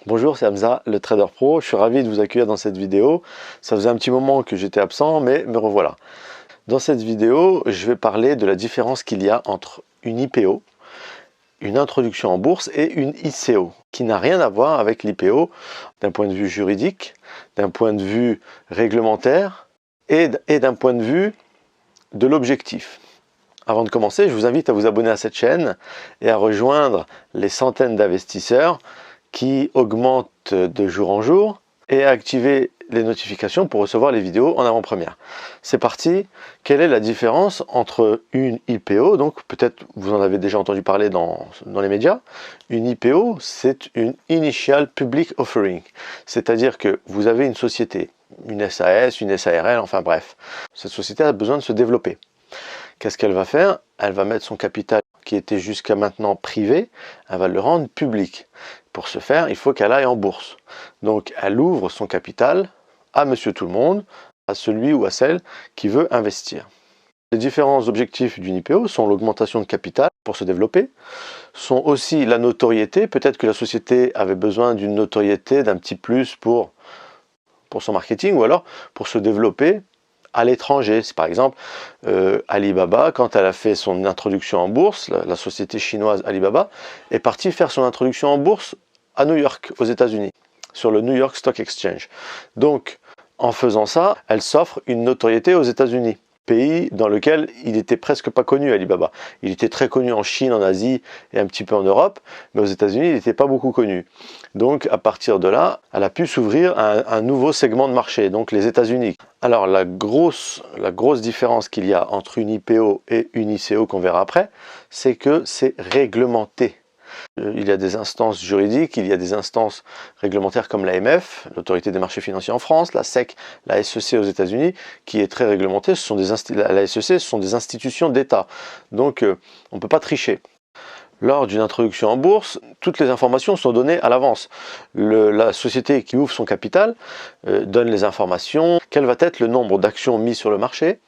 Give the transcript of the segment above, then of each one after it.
Bonjour, c'est Hamza, le Trader Pro. Je suis ravi de vous accueillir dans cette vidéo. Ça faisait un petit moment que j'étais absent, mais me revoilà. Dans cette vidéo, je vais parler de la différence qu'il y a entre une IPO, une introduction en bourse, et une ICO, qui n'a rien à voir avec l'IPO d'un point de vue juridique, d'un point de vue réglementaire et d'un point de vue de l'objectif. Avant de commencer, je vous invite à vous abonner à cette chaîne et à rejoindre les centaines d'investisseurs qui augmentent de jour en jour et à activer les notifications pour recevoir les vidéos en avant-première. C'est parti. Quelle est la différence entre une IPO, donc peut-être vous en avez déjà entendu parler dans les médias. Une IPO, c'est une Initial Public Offering, c'est-à-dire que vous avez une société, une SAS, une SARL, enfin bref. Cette société a besoin de se développer. Qu'est-ce qu'elle va faire? Elle va mettre son capital qui était jusqu'à maintenant privé, elle va le rendre public. Pour ce faire, il faut qu'elle aille en bourse. Donc elle ouvre son capital à monsieur tout le monde, à celui ou à celle qui veut investir. Les différents objectifs d'une IPO sont l'augmentation de capital pour se développer, sont aussi la notoriété. Peut-être que la société avait besoin d'une notoriété, d'un petit plus pour son marketing, ou alors pour se développer à l'étranger. C'est par exemple Alibaba, quand elle a fait son introduction en bourse, la société chinoise Alibaba est partie faire son introduction en bourse à New York, aux États-Unis, sur le New York Stock Exchange. Donc, en faisant ça, elle s'offre une notoriété aux États-Unis, pays dans lequel il n'était presque pas connu, Alibaba. Il était très connu en Chine, en Asie et un petit peu en Europe, mais aux États-Unis, il n'était pas beaucoup connu. Donc, à partir de là, elle a pu s'ouvrir à un nouveau segment de marché, donc les États-Unis. Alors, la grosse différence qu'il y a entre une IPO et une ICO, qu'on verra après, c'est que c'est réglementé. Il y a des instances juridiques, il y a des instances réglementaires comme l'AMF, l'autorité des marchés financiers en France, la SEC, la SEC aux États-Unis, qui est très réglementée. La SEC, ce sont des institutions d'État. Donc, on ne peut pas tricher. Lors d'une introduction en bourse, toutes les informations sont données à l'avance. La société qui ouvre son capital donne les informations, quel va être le nombre d'actions mises sur le marché,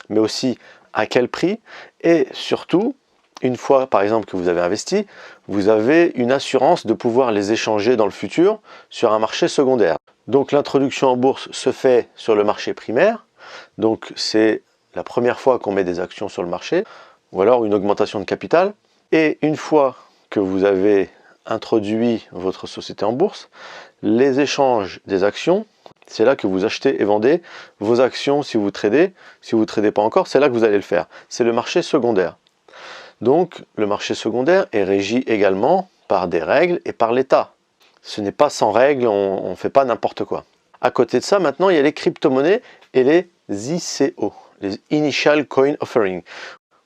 mais aussi à quel prix, et surtout, une fois par exemple que vous avez investi, vous avez une assurance de pouvoir les échanger dans le futur sur un marché secondaire. Donc l'introduction en bourse se fait sur le marché primaire, donc c'est la première fois qu'on met des actions sur le marché, ou alors une augmentation de capital. Et une fois que vous avez introduit votre société en bourse, les échanges des actions, c'est là que vous achetez et vendez vos actions si vous tradez. Si vous ne tradez pas encore, c'est là que vous allez le faire. C'est le marché secondaire. Donc, le marché secondaire est régi également par des règles et par l'État. Ce n'est pas sans règles, on ne fait pas n'importe quoi. À côté de ça, maintenant, il y a les crypto-monnaies et les ICO, les Initial Coin Offering.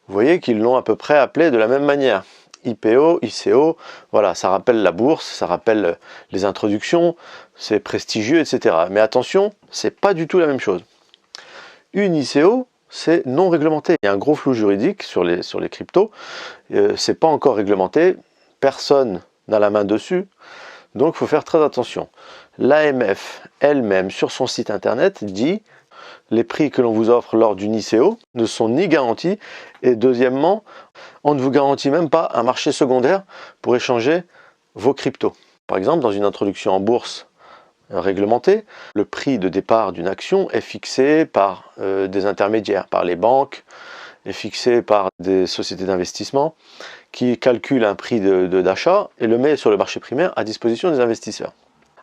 Vous voyez qu'ils l'ont à peu près appelé de la même manière. IPO, ICO, voilà, ça rappelle la bourse, ça rappelle les introductions, c'est prestigieux, etc. Mais attention, c'est pas du tout la même chose. Une ICO, c'est non réglementé. Il y a un gros flou juridique sur les cryptos. C'est pas encore réglementé. Personne n'a la main dessus. Donc, il faut faire très attention. L'AMF elle-même, sur son site internet, dit les prix que l'on vous offre lors d'une ICO ne sont ni garantis. Et deuxièmement, on ne vous garantit même pas un marché secondaire pour échanger vos cryptos. Par exemple, dans une introduction en bourse réglementée, le prix de départ d'une action est fixé par des intermédiaires, par les banques, est fixé par des sociétés d'investissement qui calculent un prix d'achat et le met sur le marché primaire à disposition des investisseurs.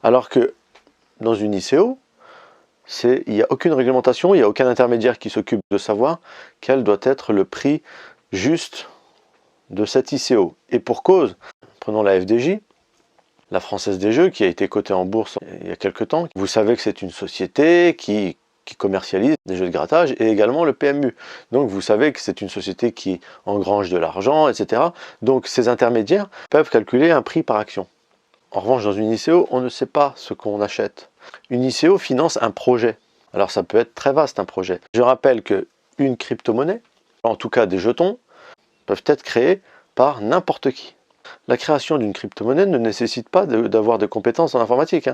Alors que dans une ICO, il n'y a aucune réglementation, il n'y a aucun intermédiaire qui s'occupe de savoir quel doit être le prix juste de cette ICO. Et pour cause, prenons la FDJ, la Française des Jeux, qui a été cotée en bourse il y a quelques temps. Vous savez que c'est une société qui commercialise des jeux de grattage et également le PMU. Donc vous savez que c'est une société qui engrange de l'argent, etc. Donc ces intermédiaires peuvent calculer un prix par action. En revanche, dans une ICO, on ne sait pas ce qu'on achète. Une ICO finance un projet. Alors ça peut être très vaste un projet. Je rappelle qu'une crypto-monnaie, en tout cas des jetons, peuvent être créés par n'importe qui. La création d'une crypto-monnaie ne nécessite pas d'avoir des compétences en informatique.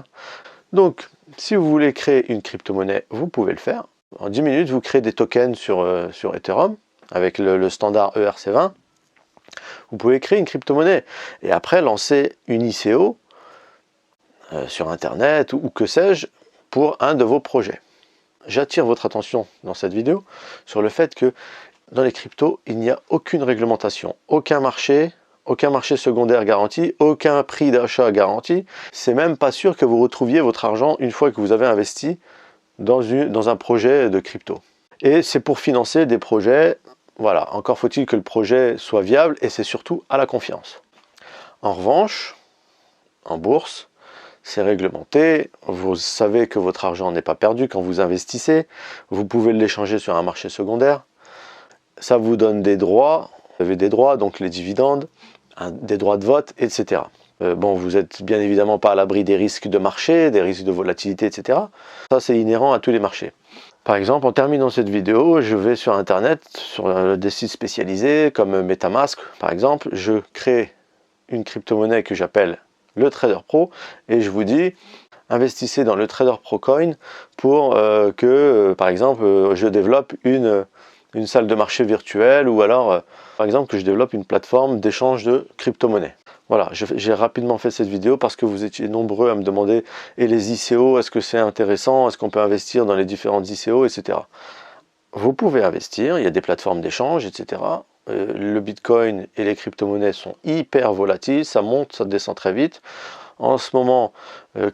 Donc, si vous voulez créer une crypto-monnaie, vous pouvez le faire. En 10 minutes, vous créez des tokens sur Ethereum avec le standard ERC20. Vous pouvez créer une crypto-monnaie et après lancer une ICO sur internet ou que sais-je pour un de vos projets. J'attire votre attention dans cette vidéo sur le fait que dans les cryptos, il n'y a aucune réglementation, aucun marché secondaire garanti, aucun prix d'achat garanti. C'est même pas sûr que vous retrouviez votre argent une fois que vous avez investi dans un projet de crypto. Et c'est pour financer des projets, voilà, encore faut-il que le projet soit viable et c'est surtout à la confiance. En revanche, en bourse, c'est réglementé, vous savez que votre argent n'est pas perdu quand vous investissez, vous pouvez l'échanger sur un marché secondaire, ça vous donne des droits, vous avez des droits, donc les dividendes, des droits de vote, etc. Bon, vous n'êtes bien évidemment pas à l'abri des risques de marché, des risques de volatilité, etc. Ça, c'est inhérent à tous les marchés. Par exemple, en terminant cette vidéo, je vais sur Internet, sur des sites spécialisés comme MetaMask, par exemple, je crée une crypto-monnaie que j'appelle le Trader Pro et je vous dis investissez dans le Trader Pro Coin pour que par exemple je développe une salle de marché virtuelle ou alors par exemple que je développe une plateforme d'échange de crypto-monnaies. Voilà, j'ai rapidement fait cette vidéo parce que vous étiez nombreux à me demander et les ICO, est-ce que c'est intéressant, est-ce qu'on peut investir dans les différentes ICO, etc. Vous pouvez investir, il y a des plateformes d'échange, etc. Le Bitcoin et les crypto-monnaies sont hyper volatiles, ça monte, ça descend très vite. En ce moment,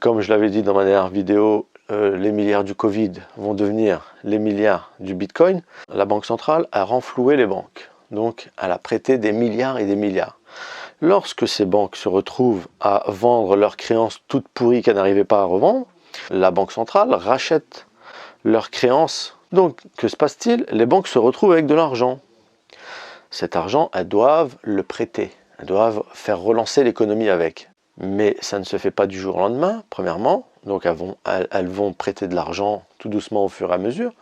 comme je l'avais dit dans ma dernière vidéo, les milliards du Covid vont devenir les milliards du Bitcoin. La Banque centrale a renfloué les banques, donc elle a prêté des milliards et des milliards. Lorsque ces banques se retrouvent à vendre leurs créances toutes pourries qu'elles n'arrivaient pas à revendre, la Banque centrale rachète leurs créances. Donc, que se passe-t-il? Les banques se retrouvent avec de l'argent. Cet argent, elles doivent le prêter. Elles doivent faire relancer l'économie avec. Mais ça ne se fait pas du jour au lendemain, premièrement. Donc, elles vont prêter de l'argent tout doucement au fur et à mesure.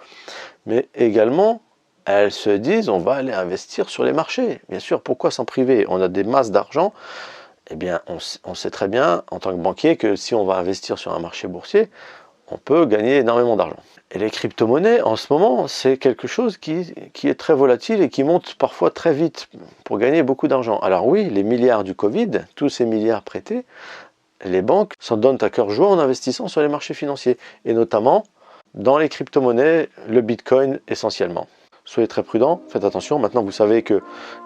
Mais également, elles se disent, on va aller investir sur les marchés. Bien sûr, pourquoi s'en priver? On a des masses d'argent. Eh bien, on sait très bien, en tant que banquier, que si on va investir sur un marché boursier, on peut gagner énormément d'argent. Et les crypto-monnaies, en ce moment, c'est quelque chose qui est très volatile et qui monte parfois très vite pour gagner beaucoup d'argent. Alors oui, les milliards du Covid, tous ces milliards prêtés, les banques s'en donnent à cœur joie en investissant sur les marchés financiers, et notamment dans les crypto-monnaies, le Bitcoin essentiellement. Soyez très prudents, faites attention. Maintenant, vous savez que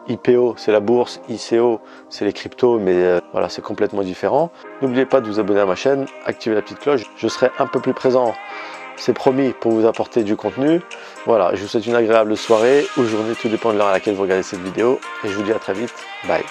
IPO, c'est la bourse, ICO, c'est les cryptos, mais voilà, c'est complètement différent. N'oubliez pas de vous abonner à ma chaîne, activer la petite cloche. Je serai un peu plus présent, c'est promis, pour vous apporter du contenu. Voilà, je vous souhaite une agréable soirée ou journée, tout dépend de l'heure à laquelle vous regardez cette vidéo. Et je vous dis à très vite. Bye.